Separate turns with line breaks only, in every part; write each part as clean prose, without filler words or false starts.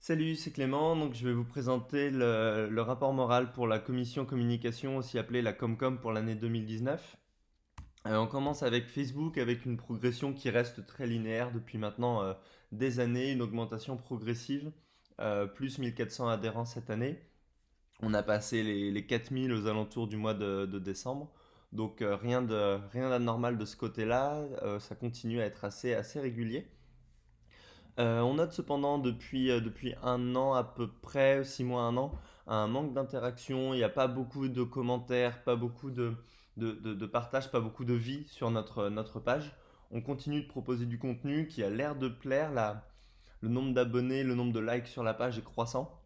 Salut, c'est Clément. Donc, je vais vous présenter le rapport moral pour la commission communication, aussi appelée la Comcom pour l'année 2019. On commence avec Facebook, avec une progression qui reste très linéaire depuis maintenant des années, une augmentation progressive, plus 1400 adhérents cette année. On a passé les 4000 aux alentours du mois de décembre. Donc, rien d'anormal de ce côté-là. Ça continue à être assez régulier. On note cependant depuis un an à peu près, 6 mois, un an, un manque d'interaction. Il n'y a pas beaucoup de commentaires, pas beaucoup de partage, pas beaucoup de vie sur notre page. On continue de proposer du contenu qui a l'air de plaire. Le nombre d'abonnés, le nombre de likes sur la page est croissant.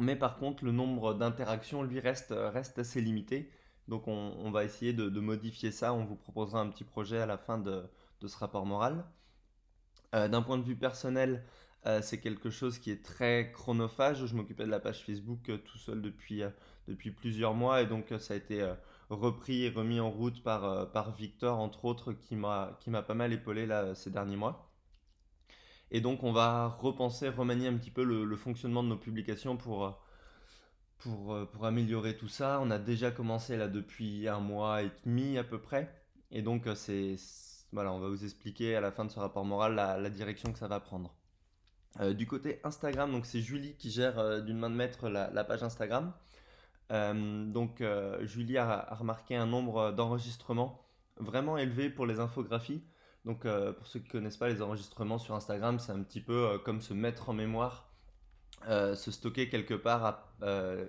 Mais par contre, le nombre d'interactions, lui, reste assez limité. Donc on va essayer de modifier ça. On vous proposera un petit projet à la fin de ce rapport moral. D'un point de vue personnel, c'est quelque chose qui est très chronophage. Je m'occupais de la page Facebook tout seul depuis plusieurs mois et donc ça a été repris et remis en route par Victor, entre autres, qui m'a pas mal épaulé là, ces derniers mois. Et donc on va repenser, remanier un petit peu le fonctionnement de nos publications pour améliorer tout ça. On a déjà commencé là depuis un mois et demi à peu près. Et donc voilà, on va vous expliquer à la fin de ce rapport moral la direction que ça va prendre. Du côté Instagram, donc c'est Julie qui gère d'une main de maître la page Instagram. Julie a remarqué un nombre d'enregistrements vraiment élevé pour les infographies. Donc pour ceux qui ne connaissent pas les enregistrements sur Instagram, c'est un petit peu comme se mettre en mémoire, se stocker quelque part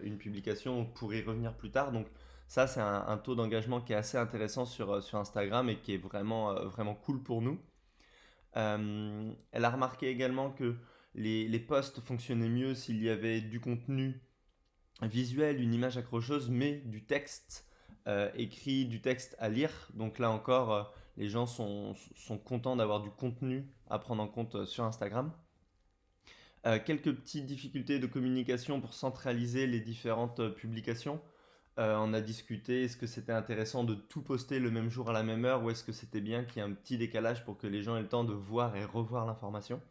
une publication pour y revenir plus tard. Donc ça, c'est un taux d'engagement qui est assez intéressant sur Instagram et qui est vraiment cool pour nous. Elle a remarqué également que les posts fonctionnaient mieux s'il y avait du contenu visuel, une image accrocheuse, mais du texte écrit, du texte à lire. Donc là encore, les gens sont contents d'avoir du contenu à prendre en compte sur Instagram. Quelques petites difficultés de communication pour centraliser les différentes publications. On a discuté, est-ce que c'était intéressant de tout poster le même jour à la même heure ou est-ce que c'était bien qu'il y ait un petit décalage pour que les gens aient le temps de voir et revoir l'information.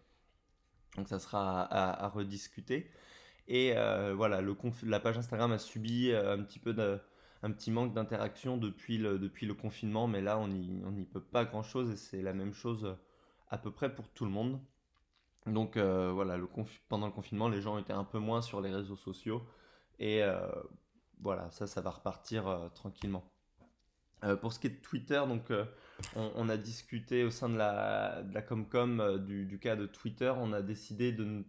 Donc ça sera à rediscuter. Et voilà, la page Instagram a subi un petit manque d'interaction depuis le confinement, mais là on n'y peut pas grand-chose et c'est la même chose à peu près pour tout le monde. Donc voilà, pendant le confinement, les gens étaient un peu moins sur les réseaux sociaux et voilà, ça va repartir tranquillement. Pour ce qui est de Twitter, donc on a discuté au sein de la Comcom du cas de Twitter. On a décidé de ne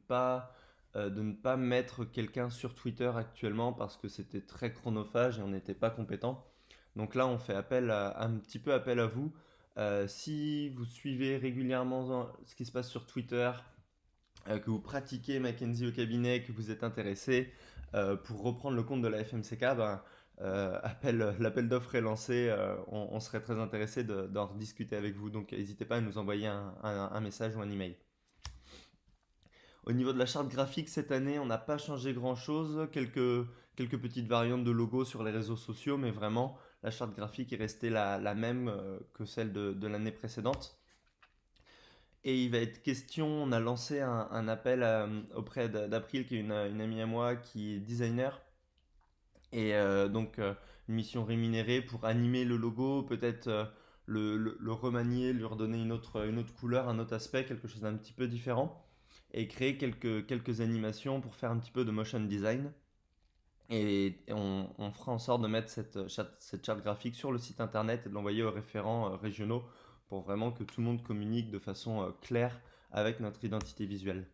pas mettre quelqu'un sur Twitter actuellement parce que c'était très chronophage et on n'était pas compétent. Donc là, on fait un petit peu appel à vous. Si vous suivez régulièrement ce qui se passe sur Twitter, que vous pratiquez Mackenzie au cabinet, que vous êtes intéressé pour reprendre le compte de la FMCK, l'appel d'offres est lancé. On serait très intéressé d'en rediscuter avec vous. Donc n'hésitez pas à nous envoyer un message ou un email. Au niveau de la charte graphique, cette année, on n'a pas changé grand-chose. Quelques petites variantes de logo sur les réseaux sociaux, mais vraiment, la charte graphique est restée la même que celle de l'année précédente. Et il va être question, on a lancé un appel auprès d'April, qui est une amie à moi, qui est designer. Et une mission rémunérée pour animer le logo, peut-être le remanier, lui redonner une autre couleur, un autre aspect, quelque chose d'un petit peu différent. Et créer quelques animations pour faire un petit peu de motion design. Et on fera en sorte de mettre cette charte graphique sur le site internet et de l'envoyer aux référents régionaux pour vraiment que tout le monde communique de façon claire avec notre identité visuelle.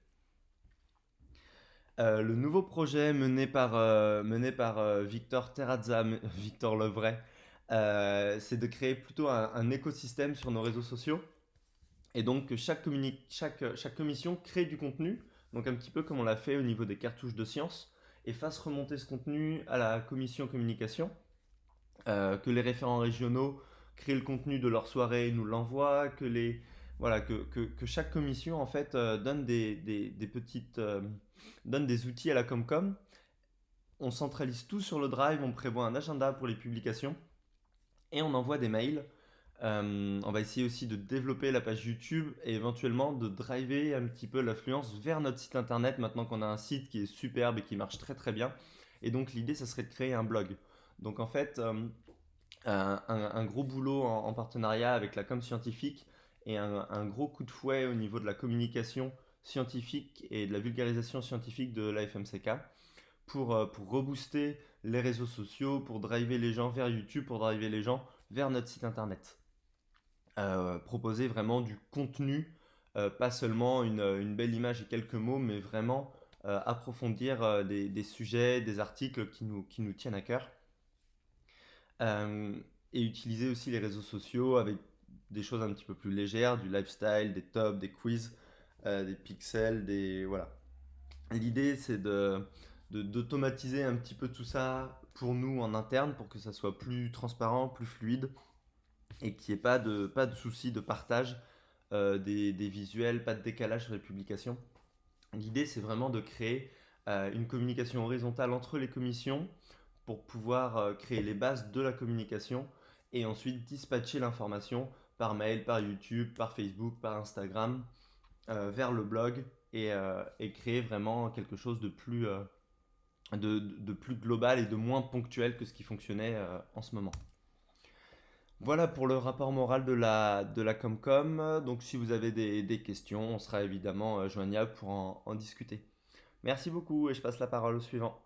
Le nouveau projet mené par Victor Terrazza, Victor le vrai, c'est de créer plutôt un écosystème sur nos réseaux sociaux. Et donc que chaque commission crée du contenu, donc un petit peu comme on l'a fait au niveau des cartouches de science, et fasse remonter ce contenu à la commission communication, que les référents régionaux créent le contenu de leur soirée et nous l'envoient, voilà, que chaque commission en fait donne des outils à la Comcom. On centralise tout sur le Drive, on prévoit un agenda pour les publications et on envoie des mails On va essayer aussi de développer la page YouTube et éventuellement de driver un petit peu l'affluence vers notre site internet maintenant qu'on a un site qui est superbe et qui marche très très bien. Et donc l'idée, ça serait de créer un blog. Donc en fait, un gros boulot en partenariat avec la com scientifique et un gros coup de fouet au niveau de la communication scientifique et de la vulgarisation scientifique de la FMCK pour rebooster les réseaux sociaux, pour driver les gens vers YouTube, pour driver les gens vers notre site internet. Proposer vraiment du contenu, pas seulement une belle image et quelques mots, mais vraiment approfondir des sujets, des articles qui nous tiennent à cœur. Euh, et utiliser aussi les réseaux sociaux avec des choses un petit peu plus légères, du lifestyle, des tops, des quiz, des pixels, des... Voilà. L'idée, c'est d'automatiser un petit peu tout ça pour nous en interne, pour que ça soit plus transparent, plus fluide, et qu'il n'y ait pas de souci de partage des visuels, pas de décalage sur les publications. L'idée, c'est vraiment de créer une communication horizontale entre les commissions pour pouvoir créer les bases de la communication et ensuite dispatcher l'information par mail, par YouTube, par Facebook, par Instagram, vers le blog et créer vraiment quelque chose de plus global et de moins ponctuel que ce qui fonctionnait en ce moment. Voilà pour le rapport moral de la Comcom. Donc si vous avez des questions, on sera évidemment joignable pour en discuter. Merci beaucoup et je passe la parole au suivant.